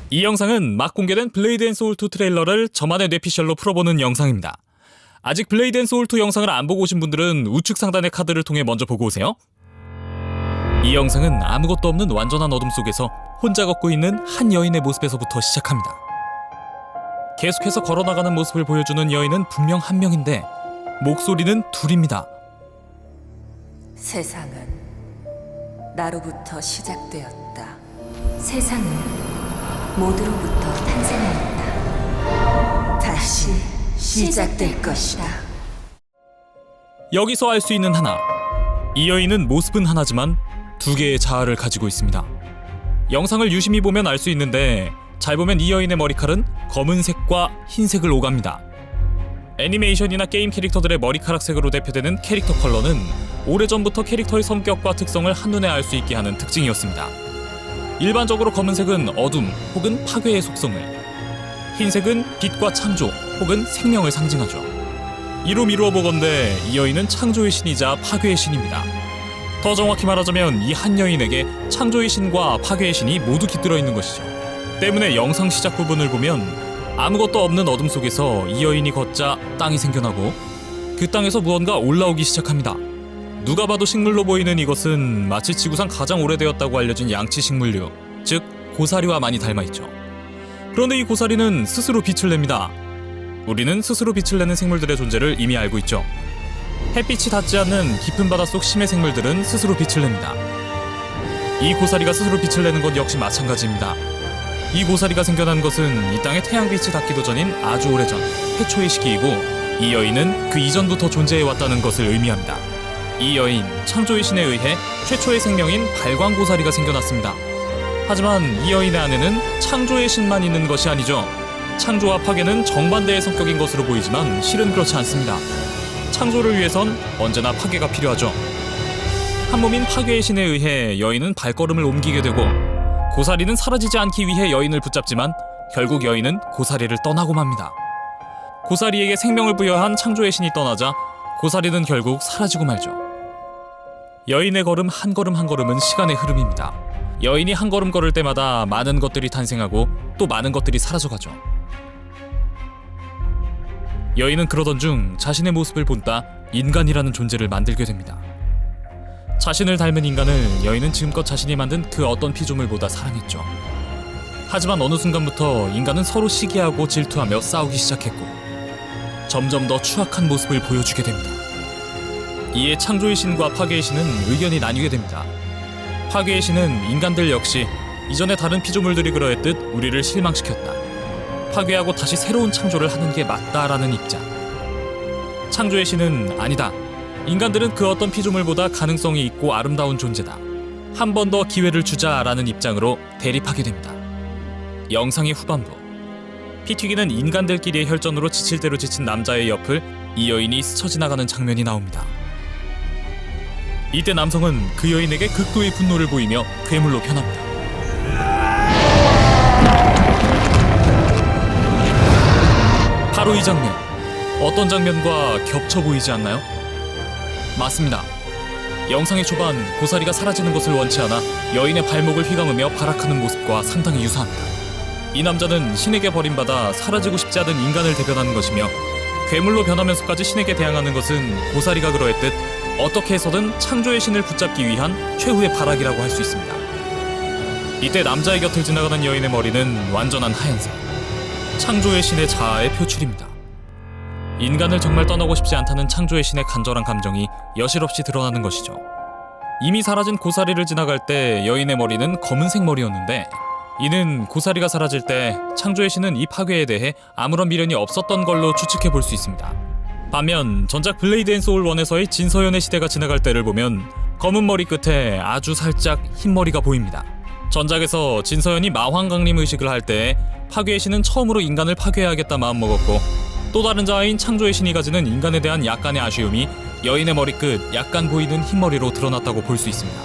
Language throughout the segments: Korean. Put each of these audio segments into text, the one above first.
이 영상은 막 공개된 블레이드 앤 소울 2 트레일러를 저만의 뇌피셜로 풀어보는 영상입니다. 아직 블레이드 앤 소울 2 영상을 안 보고 오신 분들은 우측 상단의 카드를 통해 먼저 보고 오세요. 이 영상은 아무것도 없는 완전한 어둠 속에서 혼자 걷고 있는 한 여인의 모습에서부터 시작합니다. 계속해서 걸어나가는 모습을 보여주는 여인은 분명 한 명인데 목소리는 둘입니다. 세상은 나로부터 시작되었다. 세상은 모두로부터 탄생하였다. 다시 시작될 것이다. 여기서 알 수 있는 하나, 이 여인은 모습은 하나지만 두 개의 자아를 가지고 있습니다. 영상을 유심히 보면 알 수 있는데 잘 보면 이 여인의 머리칼은 검은색과 흰색을 오갑니다. 애니메이션이나 게임 캐릭터들의 머리카락색으로 대표되는 캐릭터 컬러는 오래전부터 캐릭터의 성격과 특성을 한눈에 알 수 있게 하는 특징이었습니다. 일반적으로 검은색은 어둠 혹은 파괴의 속성을, 흰색은 빛과 창조 혹은 생명을 상징하죠. 이로 미루어 보건대 이 여인은 창조의 신이자 파괴의 신입니다. 더 정확히 말하자면 이 한 여인에게 창조의 신과 파괴의 신이 모두 깃들어 있는 것이죠. 때문에 영상 시작 부분을 보면 아무것도 없는 어둠 속에서 이 여인이 걷자 땅이 생겨나고 그 땅에서 무언가 올라오기 시작합니다. 누가 봐도 식물로 보이는 이것은 마치 지구상 가장 오래되었다고 알려진 양치 식물류, 즉 고사리와 많이 닮아있죠. 그런데 이 고사리는 스스로 빛을 냅니다. 우리는 스스로 빛을 내는 생물들의 존재를 이미 알고 있죠. 햇빛이 닿지 않는 깊은 바닷속 심해 생물들은 스스로 빛을 냅니다. 이 고사리가 스스로 빛을 내는 것 역시 마찬가지입니다. 이 고사리가 생겨난 것은 이 땅에 태양빛이 닿기도 전인 아주 오래전 태초의 시기이고, 이 여인은 그 이전부터 존재해왔다는 것을 의미합니다. 이 여인, 창조의 신에 의해 최초의 생명인 발광고사리가 생겨났습니다. 하지만 이 여인의 안에는 창조의 신만 있는 것이 아니죠. 창조와 파괴는 정반대의 성격인 것으로 보이지만 실은 그렇지 않습니다. 창조를 위해선 언제나 파괴가 필요하죠. 한 몸인 파괴의 신에 의해 여인은 발걸음을 옮기게 되고, 고사리는 사라지지 않기 위해 여인을 붙잡지만 결국 여인은 고사리를 떠나고 맙니다. 고사리에게 생명을 부여한 창조의 신이 떠나자 고사리는 결국 사라지고 말죠. 여인의 걸음 한 걸음은 시간의 흐름입니다. 여인이 한 걸음 걸을 때마다 많은 것들이 탄생하고 또 많은 것들이 사라져가죠. 여인은 그러던 중 자신의 모습을 본따 인간이라는 존재를 만들게 됩니다. 자신을 닮은 인간을 여인은 지금껏 자신이 만든 그 어떤 피조물보다 사랑했죠. 하지만 어느 순간부터 인간은 서로 시기하고 질투하며 싸우기 시작했고 점점 더 추악한 모습을 보여주게 됩니다. 이에 창조의 신과 파괴의 신은 의견이 나뉘게 됩니다. 파괴의 신은 인간들 역시 이전에 다른 피조물들이 그러했듯 우리를 실망시켰다. 파괴하고 다시 새로운 창조를 하는 게 맞다라는 입장. 창조의 신은 아니다. 인간들은 그 어떤 피조물보다 가능성이 있고 아름다운 존재다. 한 번 더 기회를 주자라는 입장으로 대립하게 됩니다. 영상의 후반부. 피튀기는 인간들끼리의 혈전으로 지칠 대로 지친 남자의 옆을 이 여인이 스쳐 지나가는 장면이 나옵니다. 이때 남성은 그 여인에게 극도의 분노를 보이며 괴물로 변합니다. 바로 이 장면, 어떤 장면과 겹쳐 보이지 않나요? 맞습니다. 영상의 초반 고사리가 사라지는 것을 원치 않아 여인의 발목을 휘감으며 발악하는 모습과 상당히 유사합니다. 이 남자는 신에게 버림받아 사라지고 싶지 않은 인간을 대변하는 것이며, 괴물로 변하면서까지 신에게 대항하는 것은 고사리가 그러했듯 어떻게 해서든 창조의 신을 붙잡기 위한 최후의 발악이라고 할 수 있습니다. 이때 남자의 곁을 지나가는 여인의 머리는 완전한 하얀색, 창조의 신의 자아의 표출입니다. 인간을 정말 떠나고 싶지 않다는 창조의 신의 간절한 감정이 여실없이 드러나는 것이죠. 이미 사라진 고사리를 지나갈 때 여인의 머리는 검은색 머리였는데, 이는 고사리가 사라질 때 창조의 신은 이 파괴에 대해 아무런 미련이 없었던 걸로 추측해 볼 수 있습니다. 반면 전작 블레이드 앤 소울 1에서의 진서연의 시대가 지나갈 때를 보면 검은 머리 끝에 아주 살짝 흰 머리가 보입니다. 전작에서 진서연이 마황강림 의식을 할 때 파괴의 신은 처음으로 인간을 파괴해야겠다 마음먹었고, 또 다른 자아인 창조의 신이 가지는 인간에 대한 약간의 아쉬움이 여인의 머리끝 약간 보이는 흰머리로 드러났다고 볼 수 있습니다.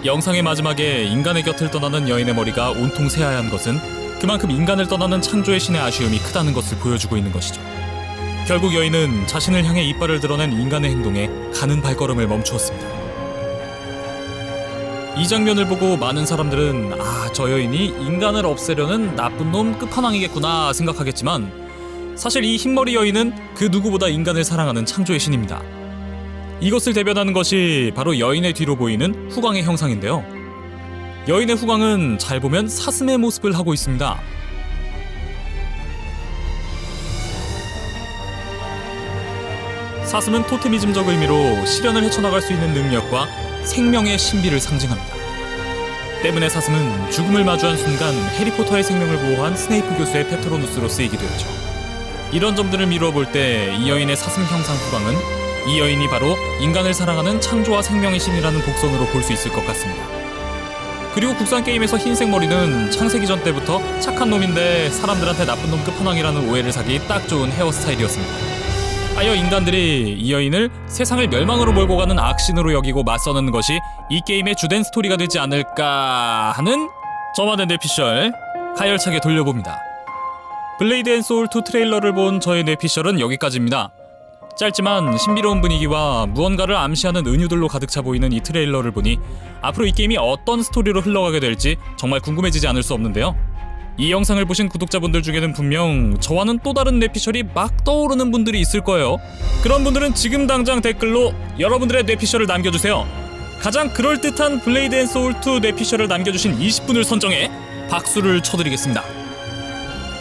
영상의 마지막에 인간의 곁을 떠나는 여인의 머리가 온통 새하얀 것은 그만큼 인간을 떠나는 창조의 신의 아쉬움이 크다는 것을 보여주고 있는 것이죠. 결국 여인은 자신을 향해 이빨을 드러낸 인간의 행동에 가는 발걸음을 멈추었습니다. 이 장면을 보고 많은 사람들은 저 여인이 인간을 없애려는 나쁜 놈 끝판왕이겠구나 생각하겠지만 사실 이 흰머리 여인은 그 누구보다 인간을 사랑하는 창조의 신입니다. 이것을 대변하는 것이 바로 여인의 뒤로 보이는 후광의 형상인데요. 여인의 후광은 잘 보면 사슴의 모습을 하고 있습니다. 사슴은 토테미즘적 의미로 시련을 헤쳐나갈 수 있는 능력과 생명의 신비를 상징합니다. 때문에 사슴은 죽음을 마주한 순간 해리포터의 생명을 보호한 스네이프 교수의 페트로누스로 쓰이게 되었죠. 이런 점들을 미루어 볼 때 이 여인의 사슴 형상 후광은 이 여인이 바로 인간을 사랑하는 창조와 생명의 신이라는 복선으로 볼 수 있을 것 같습니다. 그리고 국산 게임에서 흰색 머리는 창세기 전 때부터 착한 놈인데 사람들한테 나쁜 놈 끝판왕이라는 오해를 사기 딱 좋은 헤어스타일이었습니다. 하여 인간들이 이 여인을 세상을 멸망으로 몰고 가는 악신으로 여기고 맞서는 것이 이 게임의 주된 스토리가 되지 않을까 하는 저만의 뇌피셜 가열차게 돌려봅니다. 블레이드 앤 소울 2 트레일러를 본 저의 뇌피셜은 여기까지입니다. 짧지만 신비로운 분위기와 무언가를 암시하는 은유들로 가득 차 보이는 이 트레일러를 보니 앞으로 이 게임이 어떤 스토리로 흘러가게 될지 정말 궁금해지지 않을 수 없는데요. 이 영상을 보신 구독자분들 중에는 분명 저와는 또 다른 뇌피셜이 막 떠오르는 분들이 있을 거예요. 그런 분들은 지금 당장 댓글로 여러분들의 뇌피셜을 남겨주세요. 가장 그럴듯한 블레이드 앤 소울 2 뇌피셜을 남겨주신 20분을 선정해 박수를 쳐드리겠습니다.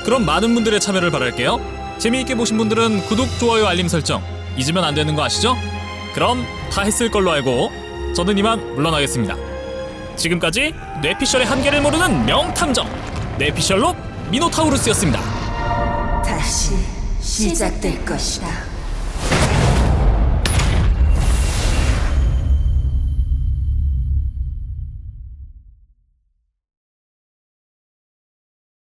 그럼 많은 분들의 참여를 바랄게요. 재미있게 보신 분들은 구독, 좋아요, 알림 설정 잊으면 안 되는 거 아시죠? 그럼 다 했을 걸로 알고 저는 이만 물러나겠습니다. 지금까지 뇌피셜의 한계를 모르는 명탐정 뇌피셜로 미노타우루스였습니다. 다시 시작될 것이다.